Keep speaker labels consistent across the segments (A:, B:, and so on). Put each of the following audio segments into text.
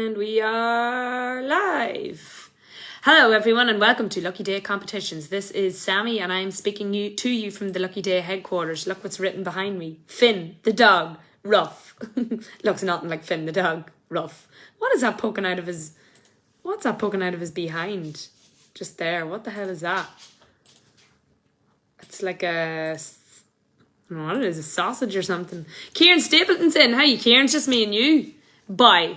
A: And we are live. Hello everyone and welcome to Lucky Day Competitions. This is Sammy and I'm speaking to you from the Lucky Day headquarters. Look what's written behind me. Finn the dog, rough. Looks nothing like Finn the dog, rough. What is that poking out of his... What's that poking out of his behind? Just there. What the hell is that? It's like a... I don't know what it is, a sausage or something. Kieran Stapleton's in. How are you, Kieran? It's just me and you. Bye.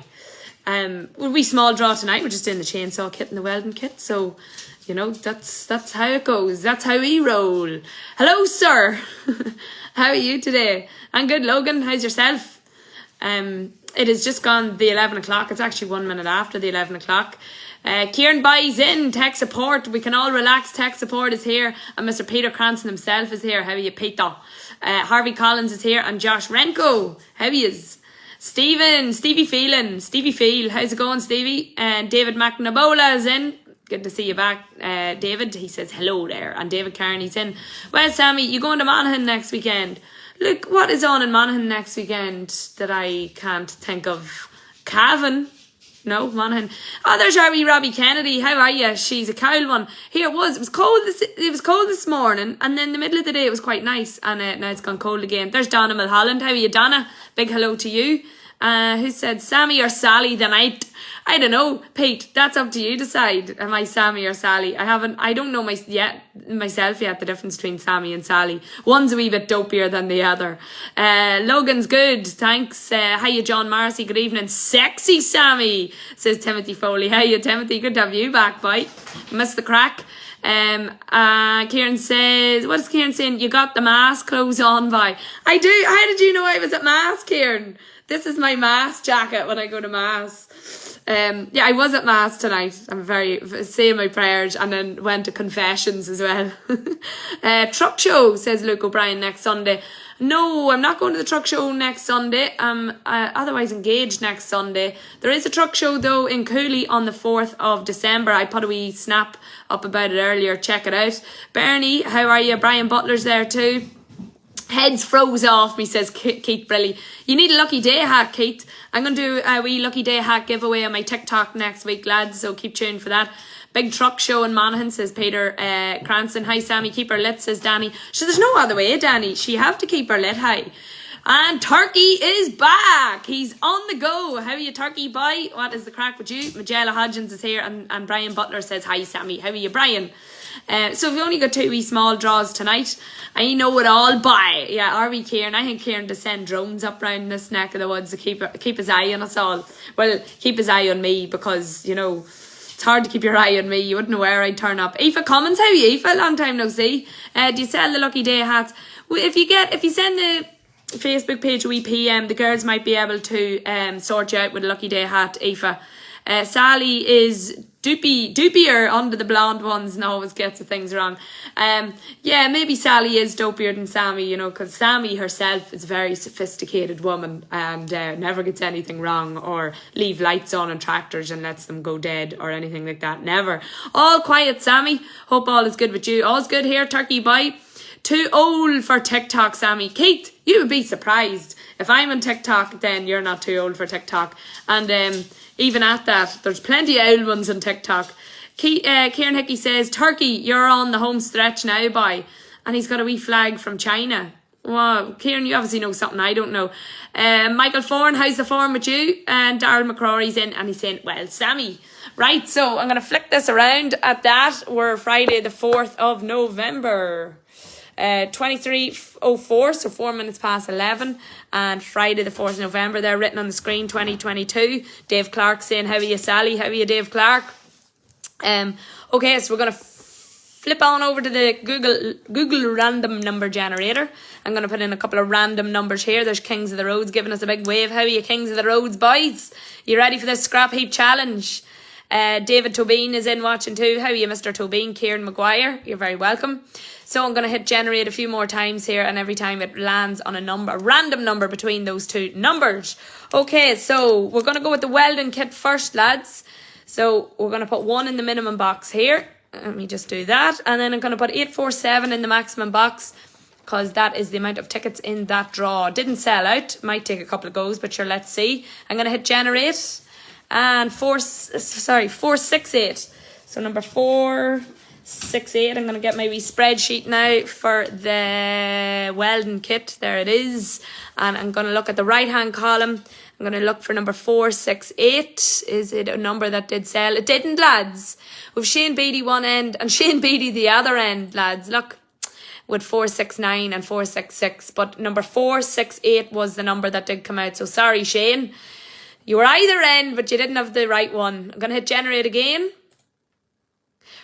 A: We small draw tonight. We're just doing the chainsaw kit and the welding kit. So, you know, that's how it goes. That's how we roll. Hello, sir. How are you today? I'm good, Logan. How's yourself? It has just gone the 11 o'clock. It's actually 1 minute after the 11 o'clock. Kieran By's in. Tech support. We can all relax. Tech support is here. And Mr. Peter Cranston himself is here. How are you, Peter? Harvey Collins is here. And Josh Renko. How he is? Stevie Feel. How's it going, Stevie? And David McNabola is in. Good to see you back, David. He says hello there. And David Carney's in. Well, Sammy, you going to Monaghan next weekend? Look, what is on in Monaghan next weekend that I can't think of? Cavan? No, Monaghan. Oh, there's our wee Robbie Kennedy. How are you? She's a cold one. Here it was. It was cold this morning, and then the middle of the day it was quite nice, and now it's gone cold again. There's Donna Mulholland. How are you, Donna? Big hello to you. Who said Sammy or Sally the night? I don't know, Pete. That's up to you decide. Am I Sammy or Sally? I don't know myself yet the difference between Sammy and Sally. One's a wee bit dopier than the other. Logan's good. Thanks. Hiya, John Marcy. Good evening. Sexy Sammy, says Timothy Foley. Hiya, Timothy. Good to have you back, boy. Missed the crack. Kieran says, what is Kieran saying? You got the mask clothes on, boy. I do. How did you know I was at mass, Kieran? This is my mass jacket when I go to mass. Yeah, I was at mass tonight. I'm saying my prayers and then went to confessions as well. Truck show, says Luke O'Brien, next Sunday. No, I'm not going to the truck show next Sunday. I'm otherwise engaged next Sunday. There is a truck show though in Cooley on the 4th of December. I put a wee snap up about it earlier. Check it out. Bernie, how are you? Brian Butler's there too. Heads froze off me, says Keith Brilly. You need a lucky day hat, Keith. I'm going to do a wee lucky day hat giveaway on my TikTok next week, lads, so keep tuned for that. Big truck show in Monaghan, says Peter Cranston. Hi, Sammy, keep her lit, says Danny. So there's no other way, Danny. She have to keep her lit high. And Turkey is back. He's on the go. How are you, Turkey boy? What is the crack with you? Magella Hodgins is here, and Brian Butler says, hi, Sammy. How are you, Brian? So we've only got 2 wee small draws tonight. I know it all by. Yeah, are we, Kieran? I think Kieran to send drones up round this neck of the woods to keep his eye on us all. Well, keep his eye on me because, you know, it's hard to keep your eye on me. You wouldn't know where I'd turn up. Aoife Cummins, how are you, Aoife? Long time no see. Do you sell the Lucky Day hats? Well, if you send the Facebook page a wee PM, the girls might be able to sort you out with a Lucky Day hat, Aoife. Sally is doopier under the blonde ones and always gets the things wrong. Yeah, maybe Sally is dopier than Sammy, you know, because Sammy herself is a very sophisticated woman and never gets anything wrong or leave lights on tractors and lets them go dead or anything like that. Never. All quiet, Sammy. Hope all is good with you. All's good here, Turkey boy. Too old for TikTok, Sammy. Kate, you would be surprised. If I'm on TikTok, then you're not too old for TikTok. And even at that, there's plenty of old ones on TikTok. Kieran Hickey says, Turkey, you're on the home stretch now, boy. And he's got a wee flag from China. Wow, Kieran, you obviously know something I don't know. Michael Foran, how's the form with you? And Darryl McCrory's in, and he's saying, well, Sammy. Right, so I'm going to flick this around at that. We're Friday the 4th of November. 23:04, so 4 minutes past 11, and Friday the 4th of November, they're written on the screen, 2022. Dave Clark saying, how are you, Sally? How are you, Dave Clark? Okay, so we're going to flip on over to the Google random number generator. I'm going to put in a couple of random numbers here. There's Kings of the Roads giving us a big wave. How are you, Kings of the Roads boys? You ready for this scrap heap challenge? David Tobin is in watching too. How are you, Mr. Tobin? Kieran Maguire, you're very welcome. So I'm going to hit generate a few more times here, and every time it lands on a random number between those two numbers. Okay, so we're going to go with the welding kit first, lads. So we're going to put 1 in the minimum box here. Let me just do that. And then I'm going to put 847 in the maximum box because that is the amount of tickets in that draw. Didn't sell out. Might take a couple of goes, but sure, let's see. I'm going to hit generate. And 468. So number 468. I'm going to get my wee spreadsheet now for the Welding kit. There it is. And I'm going to look at the right hand column. I'm going to look for number 468. Is it a number that did sell? It didn't, lads. With Shane Beatty one end and Shane Beatty the other end, lads. Look, with 469 and 466. But number 468 was the number that did come out. So sorry, Shane. You were either end, but you didn't have the right one. I'm going to hit generate again.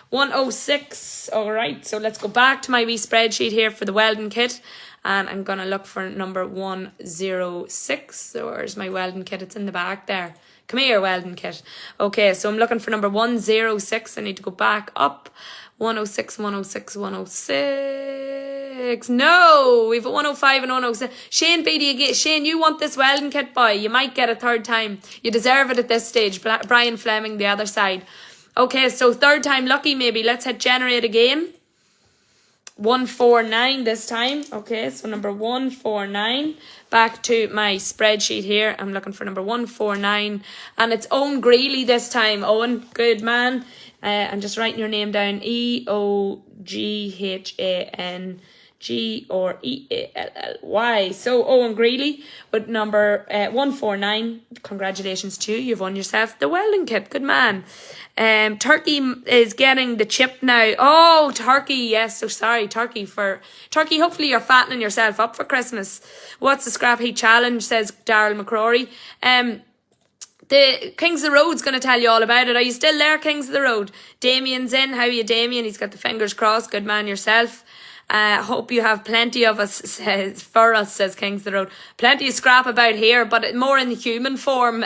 A: 106. All right, so let's go back to my wee spreadsheet here for the Welding kit. And I'm going to look for number 106. So where's my Welding kit? It's in the back there. Come here, Welding kit. Okay, so I'm looking for number 106. I need to go back up. 106, 106, 106. No, we've a 105 and 106. Shane Beatty again. Shane, you want this Welding kit, boy. You might get a third time. You deserve it at this stage. Brian Fleming, the other side. Okay, so third time lucky maybe. Let's hit generate again. 149 this time. Okay, so number 149. Back to my spreadsheet here. I'm looking for number 149. And it's Owen Greeley this time. Owen, good man. I'm just writing your name down. EOGHANG or EALLY. So Owen Greeley with number 149. Congratulations to you. You've won yourself the Welding kit. Good man. Turkey is getting the chip now. Oh, Turkey, yes. So sorry, Turkey. Hopefully you're fattening yourself up for Christmas. What's the scrap heat challenge, says Daryl McCrory. The Kings of the Road's going to tell you all about it. Are you still there, Kings of the Road? Damien's in. How are you, Damien? He's got the fingers crossed. Good man yourself. Hope you have plenty of us, says Kings of the Road. Plenty of scrap about here, but more in human form,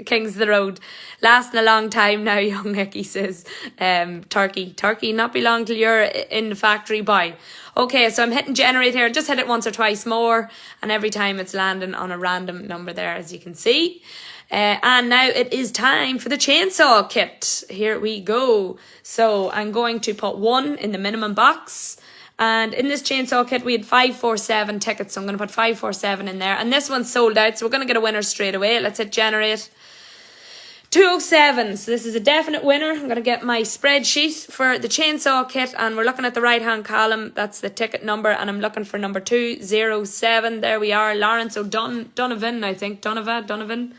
A: Kings of the Road. Lasting a long time now, young Nicky says. Turkey, not be long till you're in the factory, bye. Okay, so I'm hitting generate here. Just hit it once or twice more, and every time it's landing on a random number there, as you can see. And now it is time for the chainsaw kit. Here we go. So I'm going to put 1 in the minimum box. And in this chainsaw kit, we had 547 tickets. So I'm going to put 547 in there. And this one's sold out. So we're going to get a winner straight away. Let's hit generate. 207. So this is a definite winner. I'm going to get my spreadsheet for the chainsaw kit. And we're looking at the right hand column. That's the ticket number. And I'm looking for number 207. There we are. Lawrence O'Donovan, I think. Donovan.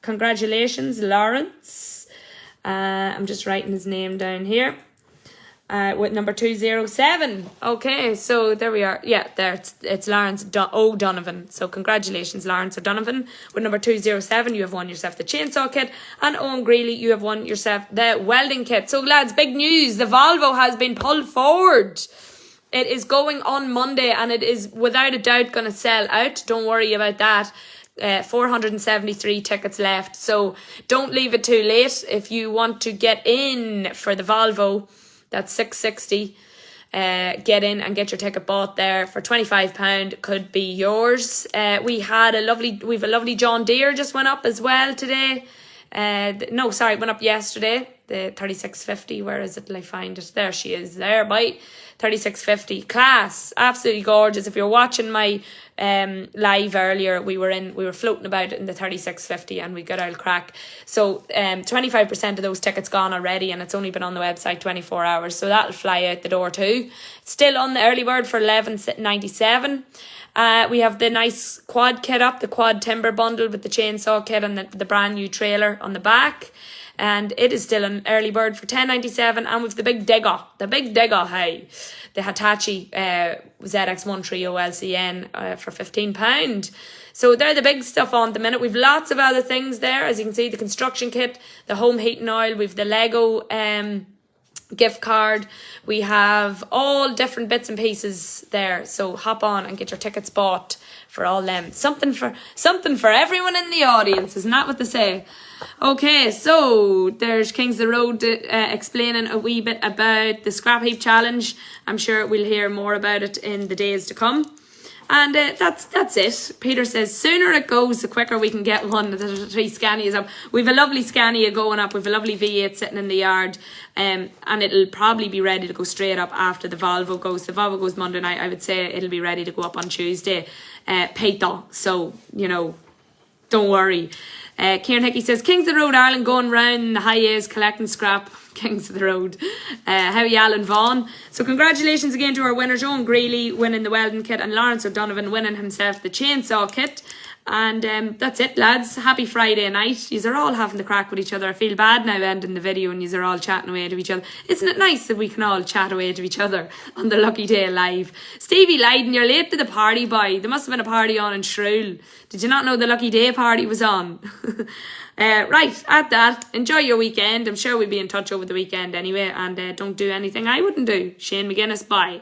A: Congratulations, Lawrence. I'm just writing his name down here. With number 207. Okay, so there we are. Yeah, there it's Lawrence O'Donovan. So congratulations, Lawrence O'Donovan. With number 207, you have won yourself the chainsaw kit. And Owen Greeley, you have won yourself the Welding kit. So lads, big news. The Volvo has been pulled forward. It is going on Monday and it is without a doubt going to sell out. Don't worry about that. 473 tickets left. So don't leave it too late. If you want to get in for the Volvo, that's 660. Get in and get your ticket bought there for £25. Could be yours. We've a lovely John Deere just went up as well today. It went up yesterday. The 3650. Where is it? Till I find it. There she is. There, bye. 3650. Class. Absolutely gorgeous. If you're watching my live earlier, we were floating about it in the 3650 and we got out crack. So 25% of those tickets gone already, and it's only been on the website 24 hours. So that'll fly out the door too. Still on the early bird for $11.97. We have the nice quad kit up, the quad timber bundle with the chainsaw kit and the brand new trailer on the back. And it is still an early bird for $10.97. And with the big digger, hey, the Hitachi ZX1 Trio LCN for £15. So they're the big stuff on at the minute. We've lots of other things there. As you can see, the construction kit, the home heating oil, we've the Lego gift card. We have all different bits and pieces there. So hop on and get your tickets bought for all them. Something for everyone in the audience. Isn't that what they say? Okay, so there's Kings of the Road explaining a wee bit about the scrap heap challenge. I'm sure we'll hear more about it in the days to come. And that's it. Peter says, sooner it goes, the quicker we can get one. The 3 Scanias up. We've a lovely Scania going up. We've a lovely V8 sitting in the yard. And it'll probably be ready to go straight up after the Volvo goes. The Volvo goes Monday night. I would say it'll be ready to go up on Tuesday. Peter. So, don't worry. Kieran Hickey says, Kings of the Road, Ireland going round the high A's collecting scrap. Kings of the Road. How are you, Alan Vaughan? So congratulations again to our winners. Owen Greeley winning the Welding kit and Lawrence O'Donovan winning himself the chainsaw kit. And that's it, lads. Happy Friday night. Yous are all having the crack with each other. I feel bad now ending the video and yous are all chatting away to each other. Isn't it nice that we can all chat away to each other on the Lucky Day Live? Stevie Lydon, you're late to the party, boy. There must have been a party on in Shrule. Did you not know the Lucky Day party was on? Right, at that, enjoy your weekend. I'm sure we'll be in touch over the weekend anyway. And don't do anything I wouldn't do. Shane McGuinness, bye.